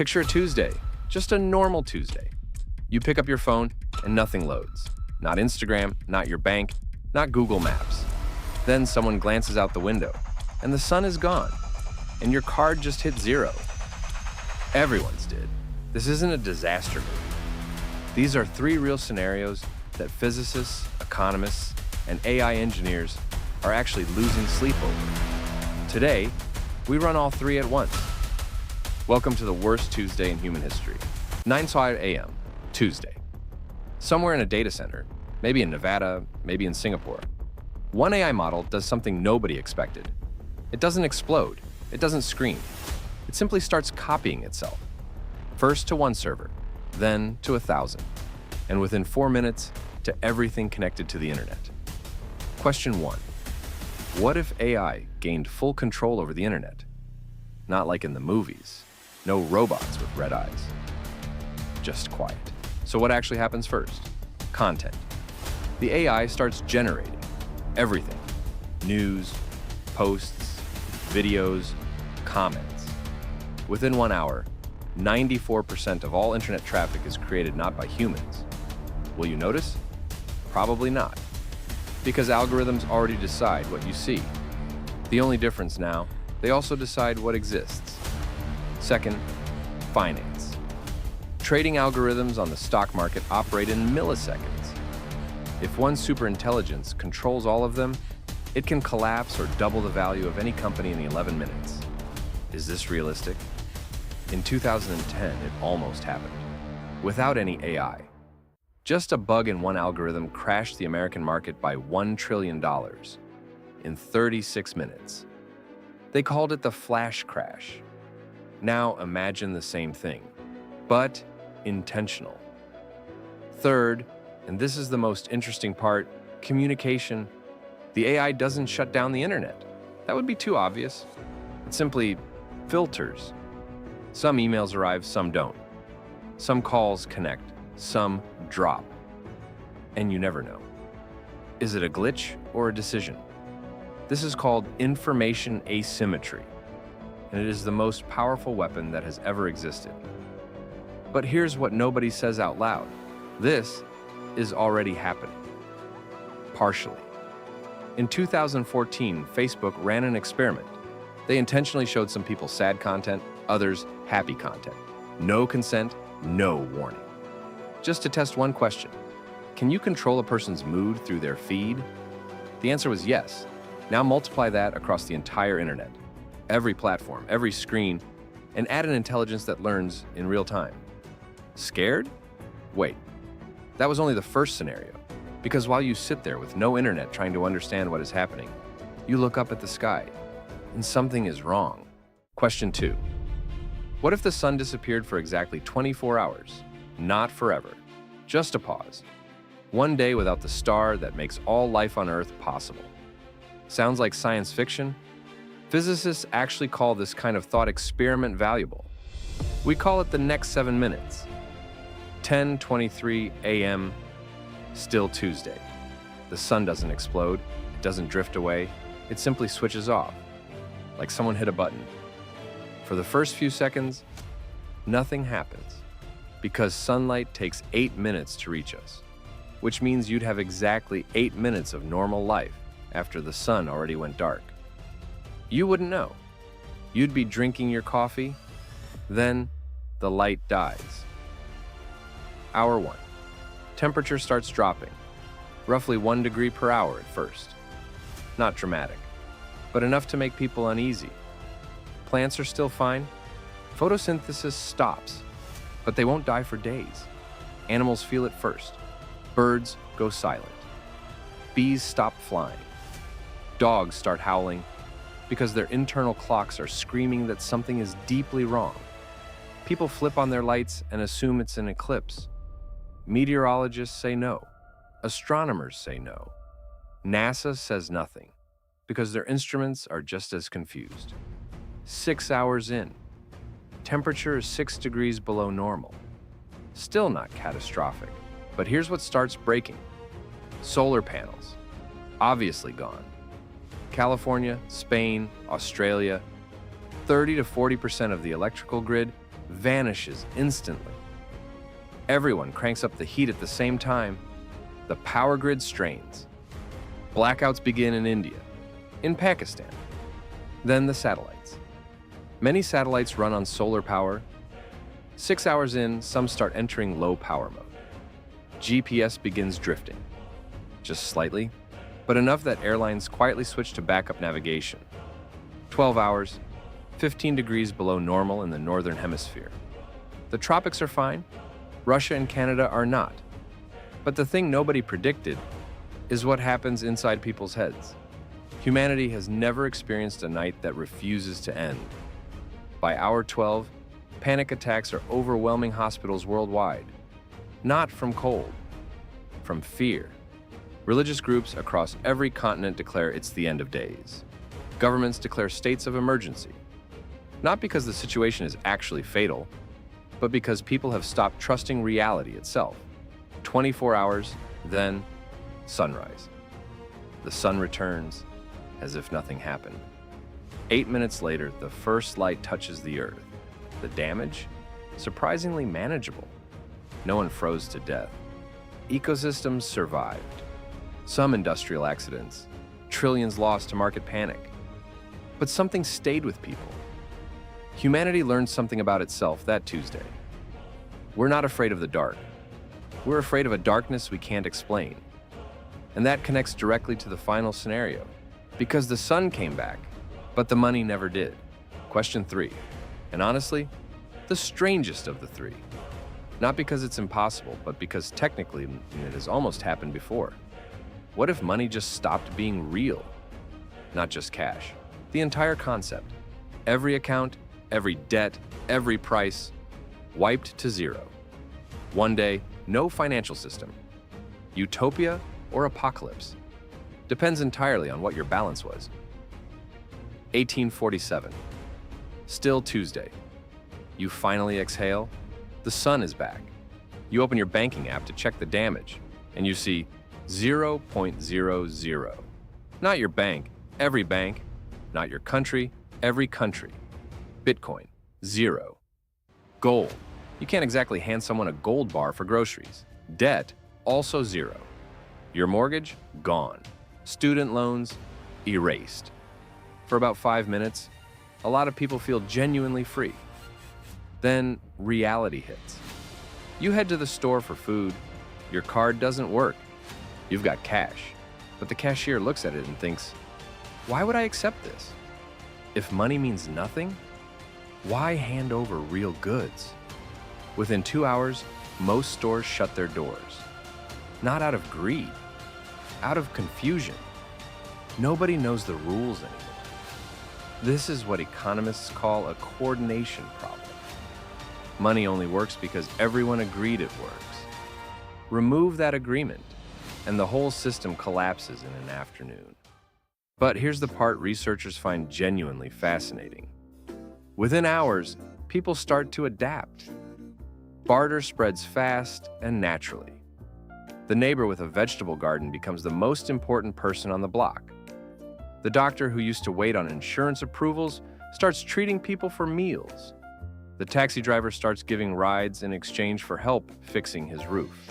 Picture a Tuesday, just a normal Tuesday. You pick up your phone and nothing loads. Not Instagram, not your bank, not Google Maps. Then someone glances out the window and the sun is gone and your card just hit zero. Everyone's did. This isn't a disaster movie. These are three real scenarios that physicists, economists, and AI engineers are actually losing sleep over. Today, we run all three at once. Welcome to the worst Tuesday in human history. 9:05 a.m., Tuesday. Somewhere in a data center, maybe in Nevada, maybe in Singapore, one AI model does something nobody expected. It doesn't explode. It doesn't scream. It simply starts copying itself. First to one server, then to 1,000, and within 4 minutes, to everything connected to the internet. Question 1. What if AI gained full control over the internet? Not like in the movies. No robots with red eyes. Just quiet. So what actually happens first? Content. The AI starts generating everything. News, posts, videos, comments. Within 1 hour, 94% of all internet traffic is created not by humans. Will you notice? Probably not. Because algorithms already decide what you see. The only difference now, they also decide what exists. Second, finance. Trading algorithms on the stock market operate in milliseconds. If one superintelligence controls all of them, it can collapse or double the value of any company in the 11 minutes. Is this realistic? In 2010, it almost happened, without any AI. Just a bug in one algorithm crashed the American market by $1 trillion in 36 minutes. They called it the flash crash. Now imagine the same thing, but intentional. Third, and this is the most interesting part, communication. The AI doesn't shut down the internet. That would be too obvious. It simply filters. Some emails arrive, some don't. Some calls connect, some drop. And you never know. Is it a glitch or a decision? This is called information asymmetry, and it is the most powerful weapon that has ever existed. But here's what nobody says out loud. This is already happening. Partially. In 2014, Facebook ran an experiment. They intentionally showed some people sad content, others happy content. No consent, no warning. Just to test one question. Can you control a person's mood through their feed? The answer was yes. Now multiply that across the entire internet. Every platform, every screen, and add an intelligence that learns in real time. Scared? Wait. That was only the first scenario. Because while you sit there with no internet trying to understand what is happening, you look up at the sky, and something is wrong. Question 2. What if the sun disappeared for exactly 24 hours? Not forever. Just a pause. One day without the star that makes all life on Earth possible. Sounds like science fiction? Physicists actually call this kind of thought experiment valuable. We call it the next 7 minutes. 10:23 a.m. Still Tuesday. The sun doesn't explode, it doesn't drift away, it simply switches off, like someone hit a button. For the first few seconds, nothing happens, because sunlight takes 8 minutes to reach us, which means you'd have exactly 8 minutes of normal life after the sun already went dark. You wouldn't know. You'd be drinking your coffee, then the light dies. Hour 1. Temperature starts dropping, roughly 1 degree per hour at first. Not dramatic, but enough to make people uneasy. Plants are still fine. Photosynthesis stops, but they won't die for days. Animals feel it first. Birds go silent. Bees stop flying. Dogs start howling because their internal clocks are screaming that something is deeply wrong. People flip on their lights and assume it's an eclipse. Meteorologists say no. Astronomers say no. NASA says nothing, because their instruments are just as confused. 6 hours in. Temperature is 6 degrees below normal. Still not catastrophic, but here's what starts breaking. Solar panels. Obviously gone. California, Spain, Australia. 30 to 40% of the electrical grid vanishes instantly. Everyone cranks up the heat at the same time. The power grid strains. Blackouts begin in India, in Pakistan, then the satellites. Many satellites run on solar power. 6 hours in, some start entering low power mode. GPS begins drifting. Just slightly, but enough that airlines quietly switch to backup navigation. 12 hours, 15 degrees below normal in the northern hemisphere. The tropics are fine. Russia and Canada are not. But the thing nobody predicted is what happens inside people's heads. Humanity has never experienced a night that refuses to end. By hour 12, panic attacks are overwhelming hospitals worldwide. Not from cold, from fear. Religious groups across every continent declare it's the end of days. Governments declare states of emergency. Not because the situation is actually fatal, but because people have stopped trusting reality itself. 24 hours, then sunrise. The sun returns as if nothing happened. 8 minutes later, the first light touches the earth. The damage? Surprisingly manageable. No one froze to death. Ecosystems survived. Some industrial accidents, trillions lost to market panic. But something stayed with people. Humanity learned something about itself that Tuesday. We're not afraid of the dark. We're afraid of a darkness we can't explain. And that connects directly to the final scenario. Because the sun came back, but the money never did. Question 3. And honestly, the strangest of the 3. Not because it's impossible, but because technically it has almost happened before. What if money just stopped being real? Not just cash. The entire concept. Every account, every debt, every price, wiped to zero. One day, no financial system. Utopia or apocalypse. Depends entirely on what your balance was. 1847. Still Tuesday. You finally exhale. The sun is back. You open your banking app to check the damage, and you see 0.00. Not your bank, every bank. Not your country, every country. Bitcoin, 0. Gold. You can't exactly hand someone a gold bar for groceries. Debt, also 0. Your mortgage, gone. Student loans, erased. For about 5 minutes, a lot of people feel genuinely free. Then reality hits. You head to the store for food. Your card doesn't work. You've got cash, but the cashier looks at it and thinks, why would I accept this? If money means nothing, why hand over real goods? Within 2 hours, most stores shut their doors. Not out of greed, out of confusion. Nobody knows the rules anymore. This is what economists call a coordination problem. Money only works because everyone agreed it works. Remove that agreement, and the whole system collapses in an afternoon. But here's the part researchers find genuinely fascinating. Within hours, people start to adapt. Barter spreads fast and naturally. The neighbor with a vegetable garden becomes the most important person on the block. The doctor who used to wait on insurance approvals starts treating people for meals. The taxi driver starts giving rides in exchange for help fixing his roof.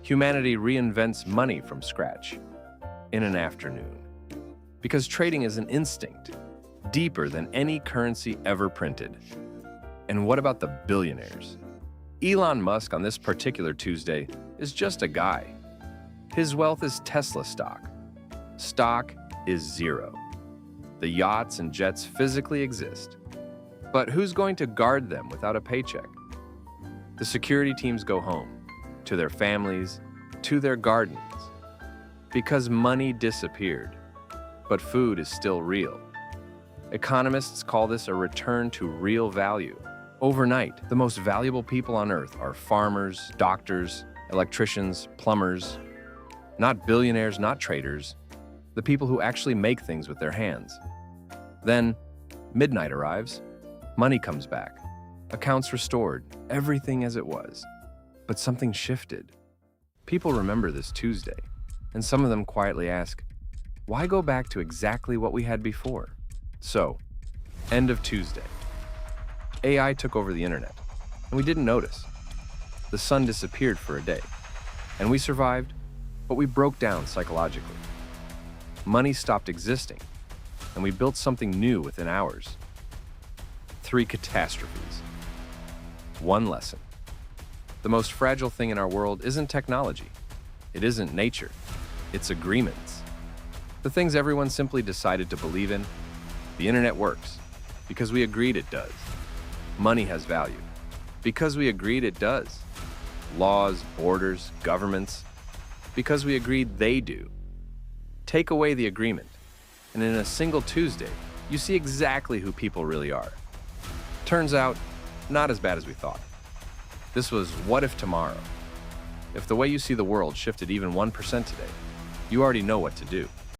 Humanity reinvents money from scratch in an afternoon. Because trading is an instinct, deeper than any currency ever printed. And what about the billionaires? Elon Musk on this particular Tuesday is just a guy. His wealth is Tesla stock. Stock is 0. The yachts and jets physically exist. But who's going to guard them without a paycheck? The security teams go home, to their families, to their gardens. Because money disappeared, but food is still real. Economists call this a return to real value. Overnight, the most valuable people on Earth are farmers, doctors, electricians, plumbers. Not billionaires, not traders. The people who actually make things with their hands. Then, midnight arrives. Money comes back. Accounts restored. Everything as it was. But something shifted. People remember this Tuesday, and some of them quietly ask, why go back to exactly what we had before? So, end of Tuesday. AI took over the internet. and we didn't notice. The sun disappeared for a day, and we survived, but we broke down psychologically. Money stopped existing, and we built something new within hours. 3 catastrophes. 1 lesson. The most fragile thing in our world isn't technology. It isn't nature. It's agreements. The things everyone simply decided to believe in. The internet works because we agreed it does. Money has value because we agreed it does. Laws, borders, governments, because we agreed they do. Take away the agreement, and in a single Tuesday, you see exactly who people really are. Turns out, not as bad as we thought. This was what if tomorrow. If the way you see the world shifted even 1% today, you already know what to do.